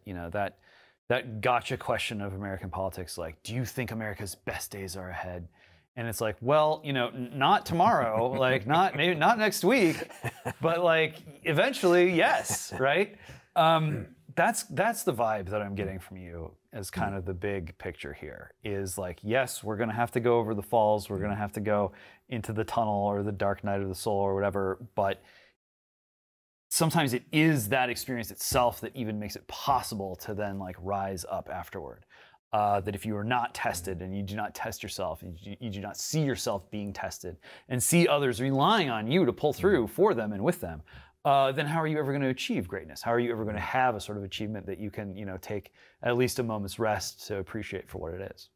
that gotcha question of American politics, like, do you think America's best days are ahead? And it's like, well, not tomorrow, maybe not next week, but eventually, yes, right? That's the vibe that I'm getting from you as kind of the big picture here, is yes, we're gonna have to go over the falls, we're gonna have to go into the tunnel or the dark night of the soul or whatever, but sometimes it is that experience itself that even makes it possible to then rise up afterward. That if you are not tested and you do not test yourself, you do not see yourself being tested and see others relying on you to pull through for them and with them, then how are you ever going to achieve greatness? How are you ever going to have a sort of achievement that you can, take at least a moment's rest to appreciate for what it is?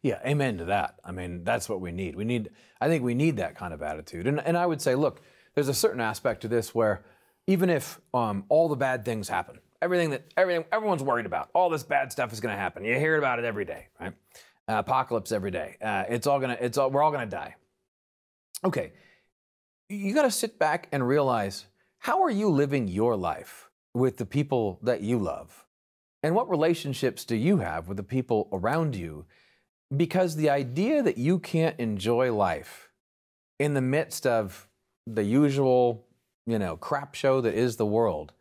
Yeah, amen to that. I mean, that's what we need. I think we need that kind of attitude. And I would say, look, there's a certain aspect to this where even if all the bad things happen, everything everyone's worried about, all this bad stuff is going to happen. You hear about it every day, right? Apocalypse every day. We're all going to die. Okay, you got to sit back and realize, how are you living your life with the people that you love? And what relationships do you have with the people around you? Because the idea that you can't enjoy life in the midst of the usual, crap show that is the world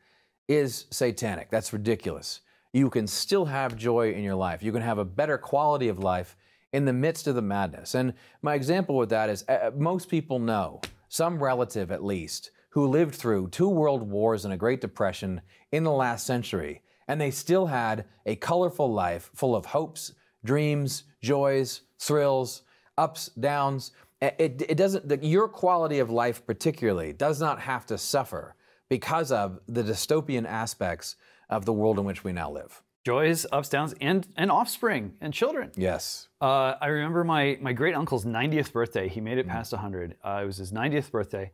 is satanic. That's ridiculous. You can still have joy in your life. You can have a better quality of life in the midst of the madness. And my example with that is most people know, some relative at least, who lived through 2 world wars and a Great Depression in the last century, and they still had a colorful life full of hopes, dreams, joys, thrills, ups, downs. It doesn't, your quality of life particularly does not have to suffer because of the dystopian aspects of the world in which we now live. Joys, ups, downs, and offspring and children. Yes. I remember my great uncle's 90th birthday. He made it past 100. It was his 90th birthday,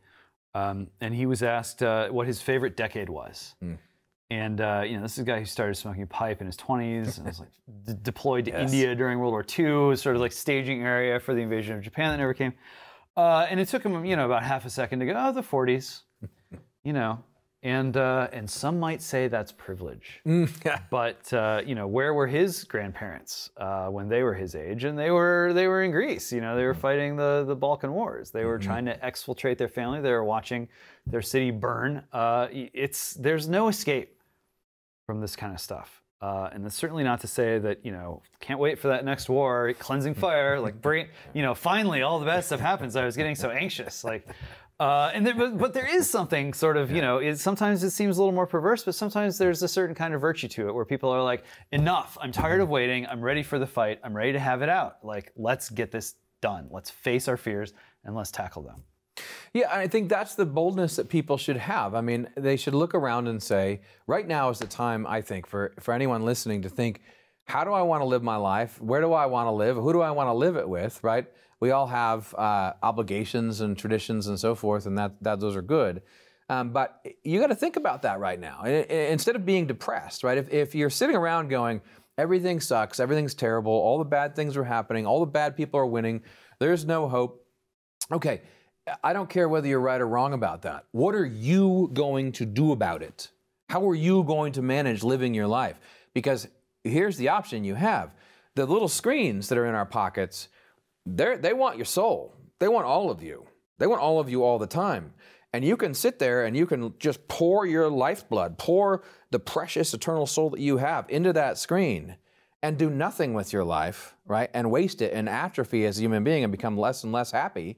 and he was asked what his favorite decade was. And this is a guy who started smoking pipe in his 20s and was deployed to India during World War II, sort of staging area for the invasion of Japan that never came. And it took him, about half a second to go, oh, the 40s, And some might say that's privilege. But where were his grandparents when they were his age? And they were in Greece. They were fighting the Balkan Wars. They were trying to exfiltrate their family. They were watching their city burn. There's no escape from this kind of stuff. And that's certainly not to say that, can't wait for that next war, cleansing fire, finally all the bad stuff happens. I was getting so anxious, but there is something sort of, sometimes it seems a little more perverse, but sometimes there's a certain kind of virtue to it where people are like, enough, I'm tired of waiting, I'm ready for the fight, I'm ready to have it out. Let's get this done. Let's face our fears and let's tackle them. Yeah, I think that's the boldness that people should have. I mean, they should look around and say, right now is the time, I think, for anyone listening to think, how do I want to live my life? Where do I want to live? Who do I want to live it with, right? We all have obligations and traditions and so forth, and that those are good. But you got to think about that right now. Instead of being depressed, right? If you're sitting around going, everything sucks, everything's terrible, all the bad things are happening, all the bad people are winning, there's no hope. Okay, I don't care whether you're right or wrong about that. What are you going to do about it? How are you going to manage living your life? Because here's the option you have. The little screens that are in our pockets, they want your soul. They want all of you. They want all of you all the time. And you can sit there and you can just pour your lifeblood, pour the precious eternal soul that you have into that screen and do nothing with your life, right? And waste it and atrophy as a human being and become less and less happy.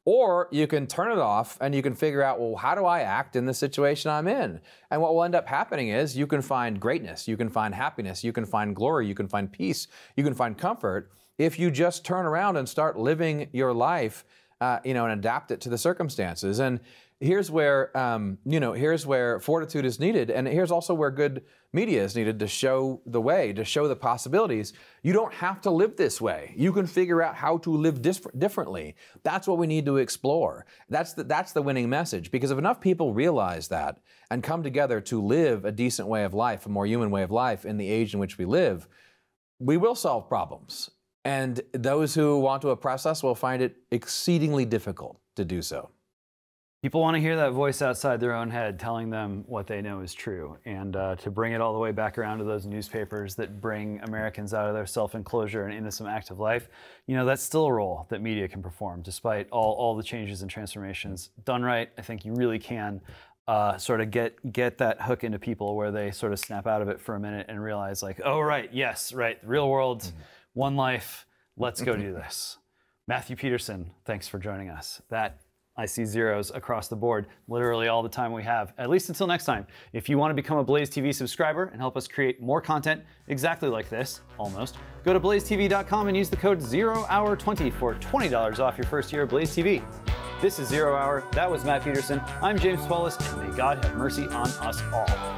Or you can turn it off and you can figure out, well, how do I act in the situation I'm in? And what will end up happening is you can find greatness, you can find happiness, you can find glory, you can find peace, you can find comfort if you just turn around and start living your life, and adapt it to the circumstances. And here's where here's where fortitude is needed, and here's also where good media is needed to show the way, to show the possibilities. You don't have to live this way. You can figure out how to live differently. That's what we need to explore. That's the winning message, because if enough people realize that and come together to live a decent way of life, a more human way of life in the age in which we live, we will solve problems. And those who want to oppress us will find it exceedingly difficult to do so. People want to hear that voice outside their own head telling them what they know is true. And to bring it all the way back around to those newspapers that bring Americans out of their self-enclosure and into some active life, that's still a role that media can perform, despite all the changes and transformations. Done right, I think you really can sort of get that hook into people where they sort of snap out of it for a minute and realize, like, oh, right, yes, right, the real world, one life, let's go do this. Matthew Peterson, thanks for joining us. I see zeros across the board, literally all the time we have, at least until next time. If you want to become a BlazeTV subscriber and help us create more content exactly like this, almost, go to blazetv.com and use the code ZeroHour20 for $20 off your first year of BlazeTV. This is Zero Hour. That was Matt Peterson. I'm James Poulos, and may God have mercy on us all.